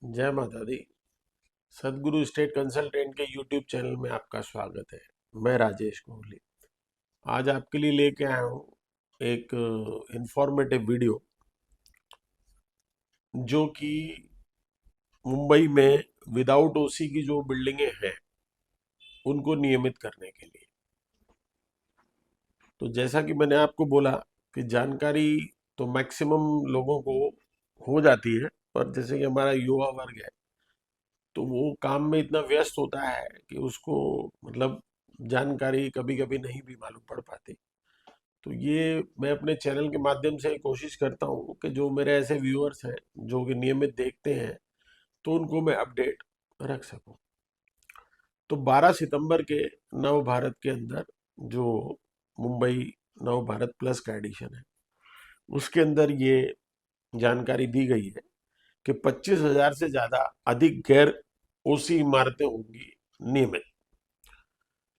जय माता दी। सदगुरु स्टेट कंसल्टेंट के यूट्यूब चैनल में आपका स्वागत है। मैं राजेश कोहली आज आपके लिए लेके आया हूँ एक इंफॉर्मेटिव वीडियो जो कि मुंबई में विदाउट ओसी की जो बिल्डिंगें हैं उनको नियमित करने के लिए। तो जैसा कि मैंने आपको बोला कि जानकारी तो मैक्सिमम लोगों को हो जाती है, पर जैसे कि हमारा युवा वर्ग है तो वो काम में इतना व्यस्त होता है कि उसको मतलब जानकारी कभी कभी नहीं भी मालूम पड़ पाती। तो ये मैं अपने चैनल के माध्यम से कोशिश करता हूँ कि जो मेरे ऐसे व्यूअर्स हैं जो कि नियमित देखते हैं तो उनको मैं अपडेट रख सकूँ। तो 12 सितंबर के नव भारत के अंदर जो मुंबई नव भारत प्लस का एडिशन है उसके अंदर ये जानकारी दी गई है कि 25,000 से ज्यादा अधिक गैर ओसी इमारतें होंगी नियमित।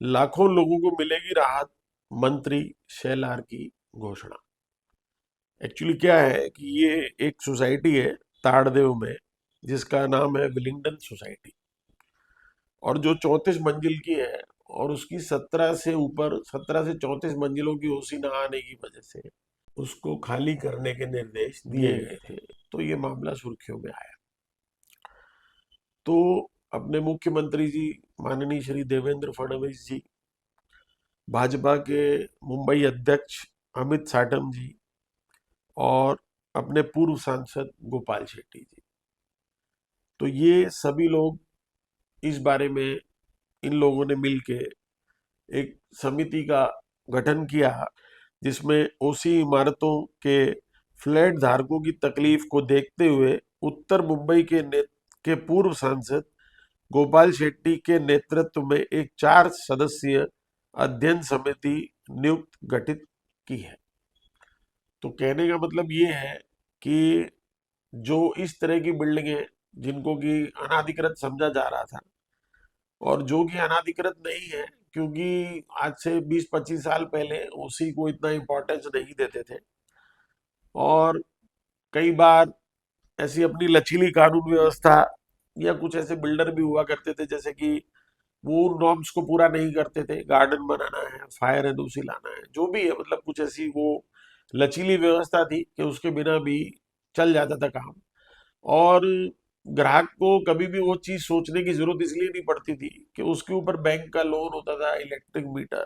लाखों लोगों को मिलेगी राहत, मंत्री शैलार की घोषणा। एक्चुअली क्या है कि ये एक सोसाइटी है ताड़देव में जिसका नाम है विलिंगडन सोसाइटी, और जो 34 मंजिल की है और उसकी 17 से 34 मंजिलों की ओसी न आने की वजह से उसको खाली करने के निर्देश दिए गए थे। तो ये मामला सुर्खियों में आया। तो अपने मुख्यमंत्री जी माननीय श्री देवेंद्र फडणवीस जी, भाजपा के मुंबई अध्यक्ष अमित साटम जी और अपने पूर्व सांसद गोपाल शेट्टी जी, तो ये सभी लोग इस बारे में इन लोगों ने मिलके एक समिति का गठन किया जिसमें ओसी इमारतों के फ्लैट धारकों की तकलीफ को देखते हुए उत्तर मुंबई के पूर्व सांसद गोपाल शेट्टी के नेतृत्व में एक 4 सदस्यीय अध्ययन समिति नियुक्त गठित की है। तो कहने का मतलब ये है कि जो इस तरह की बिल्डिंगें जिनको कि अनाधिकृत समझा जा रहा था और जो कि अनाधिकृत नहीं है, क्योंकि आज से 20-25 साल पहले ओसी को इतना इम्पोर्टेंस नहीं देते थे और कई बार ऐसी अपनी लचीली कानून व्यवस्था या कुछ ऐसे बिल्डर भी हुआ करते थे जैसे कि वो नॉर्म्स को पूरा नहीं करते थे, गार्डन बनाना है, फायर एनओसी लाना है, जो भी है, मतलब कुछ ऐसी वो लचीली व्यवस्था थी कि उसके बिना भी चल जाता था काम। और ग्राहक को कभी भी वो चीज सोचने की जरूरत इसलिए नहीं पड़ती थी कि उसके ऊपर बैंक का लोन होता था, इलेक्ट्रिक मीटर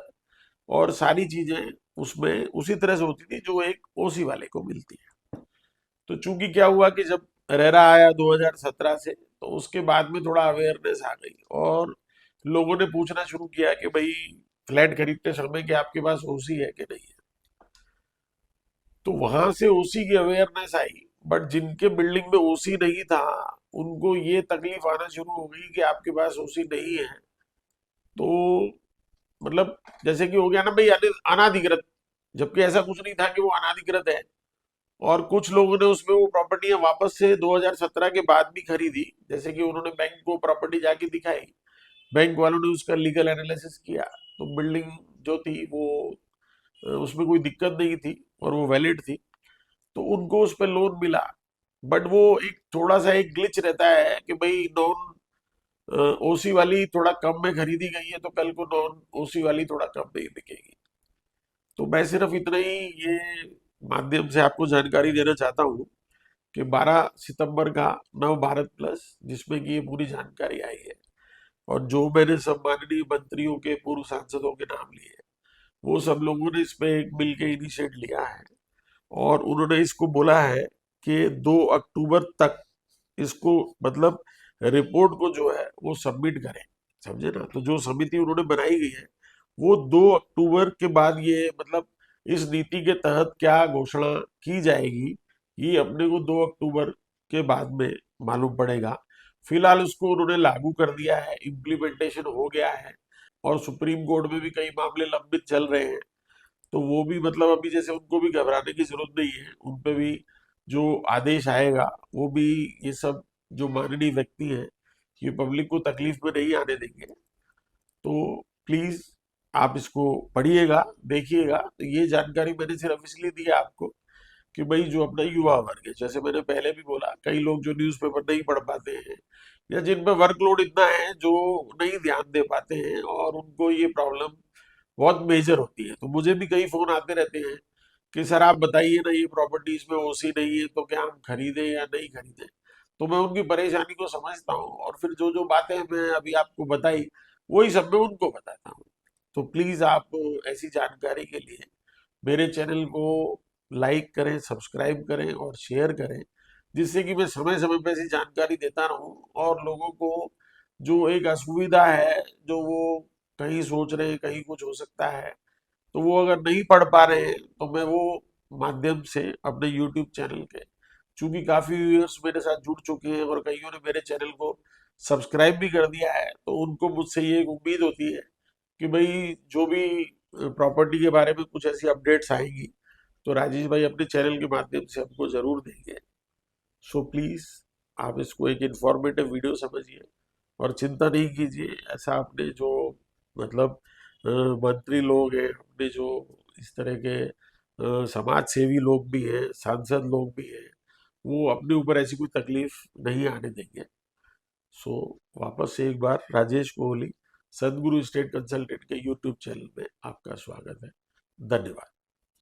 और सारी चीजें उसमें उसी तरह से होती थी जो एक ओसी वाले को मिलती है। तो चूंकि क्या हुआ कि जब रेरा आया 2017 से तो उसके बाद में थोड़ा अवेयरनेस आ गई और लोगों ने पूछना शुरू किया कि भाई फ्लैट खरीदते समय कि आपके पास ओसी है कि नहीं है। तो वहां से ओसी की अवेयरनेस आई, बट जिनके बिल्डिंग में ओसी नहीं था उनको ये तकलीफ आना शुरू हो गई कि आपके पास ओसी नहीं है। तो मतलब जैसे कि हो गया ना भाई अनाधिकृत, जबकि ऐसा कुछ नहीं था कि वो अनाधिकृत है। और कुछ लोगों ने उसमें वो प्रॉपर्टियां वापस से 2017 के बाद भी खरीदी, जैसे कि उन्होंने बैंक को प्रॉपर्टी जाके दिखाई, बैंक वालों ने उसका लीगल एनालिसिस किया तो बिल्डिंग जो थी वो उसमें कोई दिक्कत नहीं थी और वो वैलिड थी, तो उनको उस पर लोन मिला। बट वो एक थोड़ा सा एक ग्लिच रहता है कि भाई नॉन ओसी वाली थोड़ा कम में खरीदी गई है तो कल को नॉन ओसी वाली थोड़ा कम में ही बिकेगी। तो मैं सिर्फ इतना ही ये माध्यम से आपको जानकारी देना चाहता हूँ कि 12 सितंबर का नव भारत प्लस जिसमें कि ये पूरी जानकारी आई है और जो मैंने सब माननीय मंत्रियों के पूर्व सांसदों के नाम लिए वो सब लोगों ने इसमें एक मिल के इनिशिएट लिया है और उन्होंने इसको बोला है कि 2 अक्टूबर तक इसको मतलब रिपोर्ट को जो है वो सबमिट करें। समझे ना? तो जो समिति उन्होंने बनाई गई है वो 2 अक्टूबर के बाद ये मतलब इस नीति के तहत क्या घोषणा की जाएगी ये अपने को 2 अक्टूबर के बाद में मालूम पड़ेगा। फिलहाल उसको उन्होंने लागू कर दिया है, इम्प्लीमेंटेशन हो गया है और सुप्रीम कोर्ट में भी कई मामले लंबित चल रहे हैं। तो वो भी मतलब अभी जैसे उनको भी घबराने की जरूरत नहीं है, उन पे भी जो आदेश आएगा वो भी ये सब जो माननीय व्यक्ति हैं ये पब्लिक को तकलीफ में नहीं आने देंगे। तो प्लीज आप इसको पढ़िएगा, देखिएगा। तो ये जानकारी मैंने सिर्फ इसलिए दी है आपको कि भाई जो अपना युवा वर्ग है, जैसे मैंने पहले भी बोला, कई लोग जो न्यूज़पेपर नहीं पढ़ पाते हैं या जिन पे वर्कलोड इतना है जो नहीं ध्यान दे पाते हैं और उनको ये प्रॉब्लम बहुत मेजर होती है। तो मुझे भी कई फोन आते रहते हैं कि सर आप बताइए ना, ये प्रॉपर्टीज में ओसी नहीं है तो क्या हम खरीदें या नहीं खरीदें। तो मैं उनकी परेशानी को समझता हूँ और फिर जो जो बातें मैं अभी आपको बताई वही सब मैं उनको बताता हूँ। तो प्लीज आप ऐसी जानकारी के लिए मेरे चैनल को लाइक करें, सब्सक्राइब करें और शेयर करें, जिससे कि मैं समय समय पर ऐसी जानकारी देता रहूं और लोगों को जो एक असुविधा है, जो वो कहीं सोच रहे हैं कहीं कुछ हो सकता है, तो वो अगर नहीं पढ़ पा रहे हैं तो मैं वो माध्यम से अपने यूट्यूब चैनल के, चूंकि काफी व्यूअर्स मेरे साथ जुड़ चुके हैं और कईयों ने मेरे चैनल को सब्सक्राइब भी कर दिया है, तो उनको मुझसे ये एक उम्मीद होती है कि भाई जो भी प्रॉपर्टी के बारे में कुछ ऐसी अपडेट्स आएंगी तो राजेश भाई अपने चैनल के माध्यम से हमको जरूर देंगे। सो प्लीज आप इसको एक इंफॉर्मेटिव वीडियो समझिए और चिंता नहीं कीजिए। ऐसा अपने जो मतलब मंत्री लोग हैं, अपने जो इस तरह के समाज सेवी लोग भी हैं, सांसद लोग भी हैं, वो अपने ऊपर ऐसी कोई तकलीफ नहीं आने देंगे। सो वापस से एक बार राजेश कोहली सदगुरु स्टेट कंसल्टेंट के यूट्यूब चैनल में आपका स्वागत है। धन्यवाद।